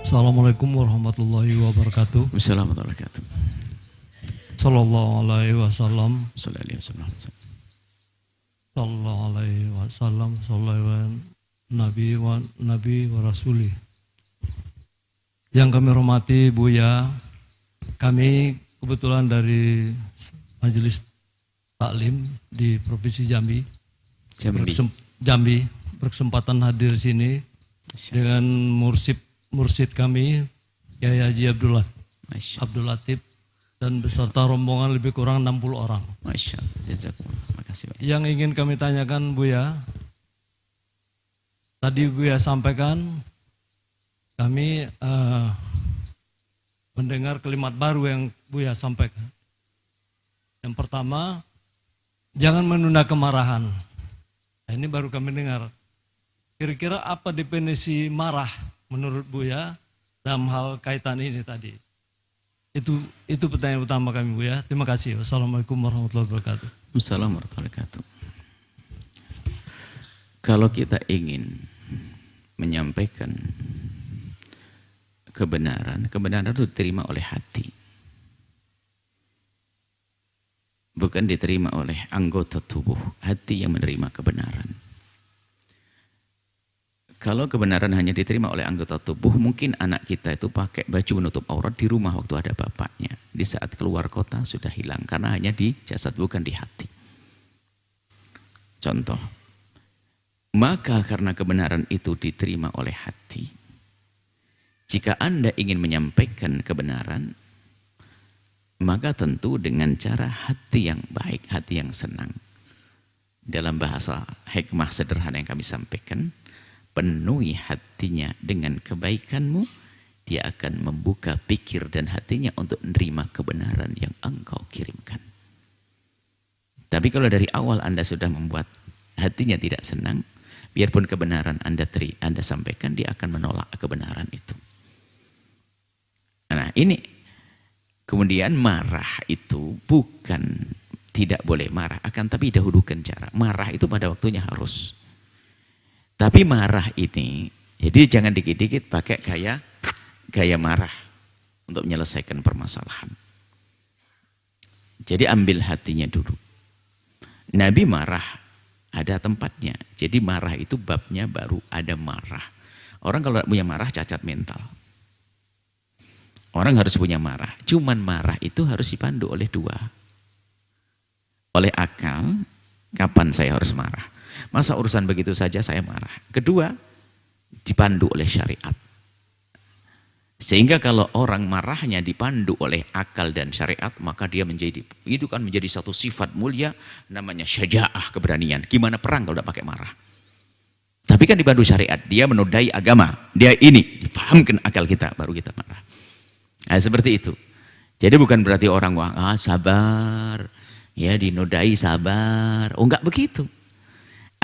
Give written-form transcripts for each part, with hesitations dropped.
Assalamualaikum warahmatullahi wabarakatuh. Wassalamualaikum warahmatullahi wabarakatuh. Sallallahu alaihi wasallam. Sallallahu alaihi wasallam. Sallallahu alaihi wasallam. Sallallahu nabi wa rasuli. Yang kami hormati Buya, kami kebetulan dari Majelis Taklim di Provinsi Jambi. Jambi berkesempatan hadir sini dengan mursid kami Kiai Haji Abdul Latif dan beserta rombongan lebih kurang 60 orang. Masya Allah, jazakumullah. Makasih banyak. Yang ingin kami tanyakan Buya, tadi Buya sampaikan kami mendengar kalimat baru yang Buya sampaikan. Yang pertama, jangan menunda kemarahan. Nah, ini baru kami dengar. Kira-kira apa definisi marah menurut Buya dalam hal kaitan ini tadi? Itu pertanyaan utama kami Buya. Terima kasih. Wassalamualaikum warahmatullahi wabarakatuh. Wassalamualaikum warahmatullahi wabarakatuh. Kalau kita ingin menyampaikan kebenaran itu diterima oleh hati. Bukan diterima oleh anggota tubuh, hati yang menerima kebenaran. Kalau kebenaran hanya diterima oleh anggota tubuh, mungkin anak kita itu pakai baju menutup aurat di rumah waktu ada bapaknya. Di saat keluar kota sudah hilang, karena hanya di jasad bukan di hati. Contoh, maka karena kebenaran itu diterima oleh hati, jika Anda ingin menyampaikan kebenaran, maka tentu dengan cara hati yang baik, hati yang senang. Dalam bahasa hikmah sederhana yang kami sampaikan, penuhi hatinya dengan kebaikanmu, dia akan membuka pikir dan hatinya untuk menerima kebenaran yang engkau kirimkan. Tapi kalau dari awal Anda sudah membuat hatinya tidak senang, biarpun kebenaran Anda sampaikan, dia akan menolak kebenaran itu. Nah ini, kemudian marah itu bukan tidak boleh marah, akan tapi dahulukan cara. Marah itu pada waktunya harus. Tapi marah ini, jadi jangan dikit-dikit pakai gaya marah untuk menyelesaikan permasalahan. Jadi ambil hatinya dulu. Nabi marah ada tempatnya. Jadi marah itu babnya baru ada marah. Orang kalau punya marah cacat mental. Orang harus punya marah. Cuman marah itu harus dipandu oleh dua. Oleh akal, kapan saya harus marah? Masa urusan begitu saja saya marah. Kedua, dipandu oleh syariat. Sehingga kalau orang marahnya dipandu oleh akal dan syariat, maka dia itu kan menjadi satu sifat mulia, namanya syaja'ah, keberanian. Gimana perang kalau tidak pakai marah? Tapi kan dipandu syariat, dia menodai agama. Dia ini, difahamkan akal kita, baru kita marah. Nah, seperti itu. Jadi bukan berarti orang sabar, ya dinodai sabar. Oh enggak begitu.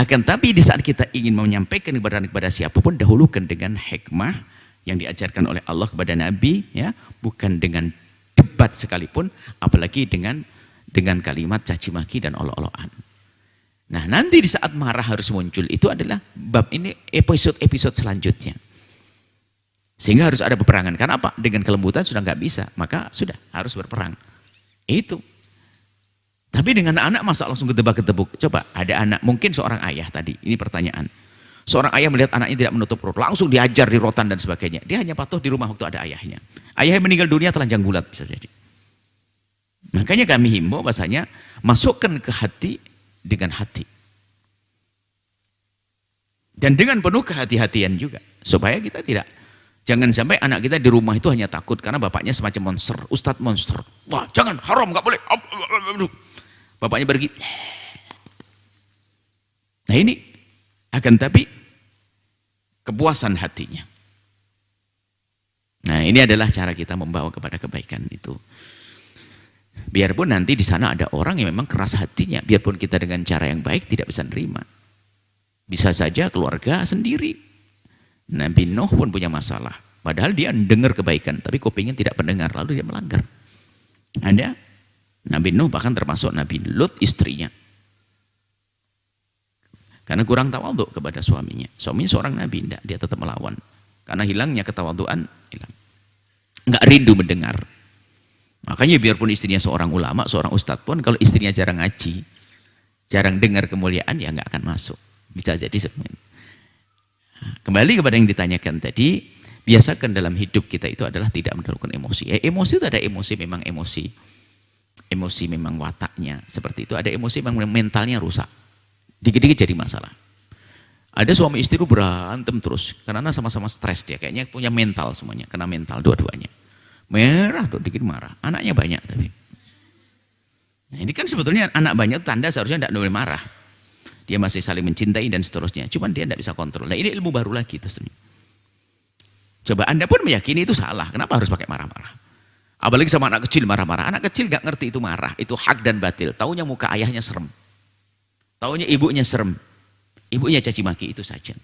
Akan tapi di saat kita ingin menyampaikan kepada siapapun, dahulukan dengan hikmah yang diajarkan oleh Allah kepada Nabi, ya, bukan dengan debat sekalipun, apalagi dengan kalimat caci maki dan olok-olokan. Nah, nanti di saat marah harus muncul, itu adalah bab ini episode selanjutnya. Sehingga harus ada peperangan. Karena apa? Dengan kelembutan sudah nggak bisa, maka sudah harus berperang. Itu. Tapi dengan anak masa langsung ketebak-ketebuk. Coba ada anak, mungkin seorang ayah tadi, ini pertanyaan. Seorang ayah melihat anaknya tidak menutup perut, langsung diajar di rotan dan sebagainya. Dia hanya patuh di rumah waktu ada ayahnya. Ayahnya meninggal dunia telanjang bulat bisa jadi. Makanya kami himbau bahasanya, masukkan ke hati dengan hati. Dan dengan penuh kehati-hatian juga. Supaya kita tidak, jangan sampai anak kita di rumah itu hanya takut karena bapaknya semacam monster, ustadz monster. Wah jangan, haram, nggak boleh. Bapaknya pergi. Nah ini, akan tapi kepuasan hatinya. Nah ini adalah cara kita membawa kepada kebaikan itu. Biarpun nanti di sana ada orang yang memang keras hatinya, biarpun kita dengan cara yang baik tidak bisa nerima. Bisa saja keluarga sendiri. Nabi Nuh pun punya masalah. Padahal dia dengar kebaikan, tapi kupingnya tidak pendengar, lalu dia melanggar. Ada Nabi Nuh, bahkan termasuk Nabi Lut istrinya. Karena kurang tawadhu kepada suaminya. Suaminya seorang nabi, enggak, dia tetap melawan. Karena hilangnya ketawaduan, hilang. Nggak rindu mendengar. Makanya biarpun istrinya seorang ulama, seorang ustadz pun, kalau istrinya jarang ngaji, jarang dengar kemuliaan, ya nggak akan masuk. Bisa jadi semuanya. Kembali kepada yang ditanyakan tadi, biasakan dalam hidup kita itu adalah tidak mendahulukan emosi. Emosi itu ada emosi memang emosi. Emosi memang wataknya seperti itu. Ada emosi memang mentalnya rusak. Dikit-dikit jadi masalah. Ada suami istri berantem terus. Karena sama-sama stres dia. Kayaknya punya mental semuanya. Kena mental dua-duanya. Merah, dikit marah. Anaknya banyak tapi. Nah, ini kan sebetulnya anak banyak tanda seharusnya tidak boleh marah. Dia masih saling mencintai dan seterusnya. Cuman dia tidak bisa kontrol. Nah ini ilmu baru lagi. Coba Anda pun meyakini itu salah. Kenapa harus pakai marah-marah? Apalagi sama anak kecil marah-marah. Anak kecil gak ngerti itu marah. Itu hak dan batil. Taunya muka ayahnya serem. Taunya ibunya serem. Ibunya caci maki, itu saja.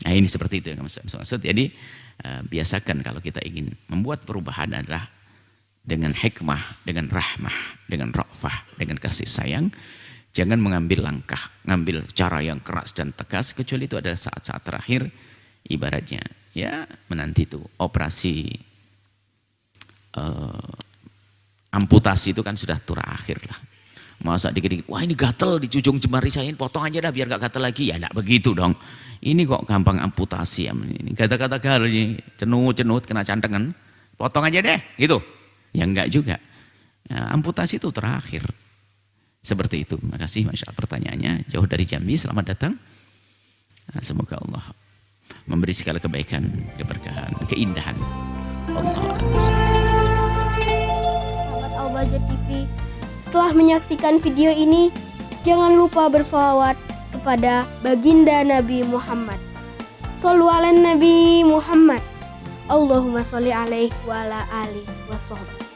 Nah ini seperti itu yang maksud. Jadi biasakan kalau kita ingin membuat perubahan adalah dengan hikmah, dengan rahmah, dengan ra'fah, dengan kasih sayang. Jangan mengambil langkah, ngambil cara yang keras dan tegas, kecuali itu ada saat-saat terakhir, ibaratnya ya menanti itu operasi amputasi itu kan sudah terakhir lah. Masa dikit-dikit, wah ini gatel di ujung jemari saya, potong aja dah biar gak gatel lagi. Ya enggak begitu dong. Ini kok gampang amputasi. Ini kata-kata kali cenut-cenut kena cantengan, potong aja deh gitu. Ya enggak juga. Ya, amputasi itu terakhir. Seperti itu. Makasih Masya Allah pertanyaannya. Jauh dari Jambi, selamat datang. Nah, semoga Allah memberi segala kebaikan, keberkahan, keindahan. Allah. Sahabat Al-Bahjah TV, setelah menyaksikan video ini, jangan lupa bersolawat kepada baginda Nabi Muhammad. Shollu ala Nabi Muhammad. Allahumma sholli alaihi wa ala alihi wa sahbihi.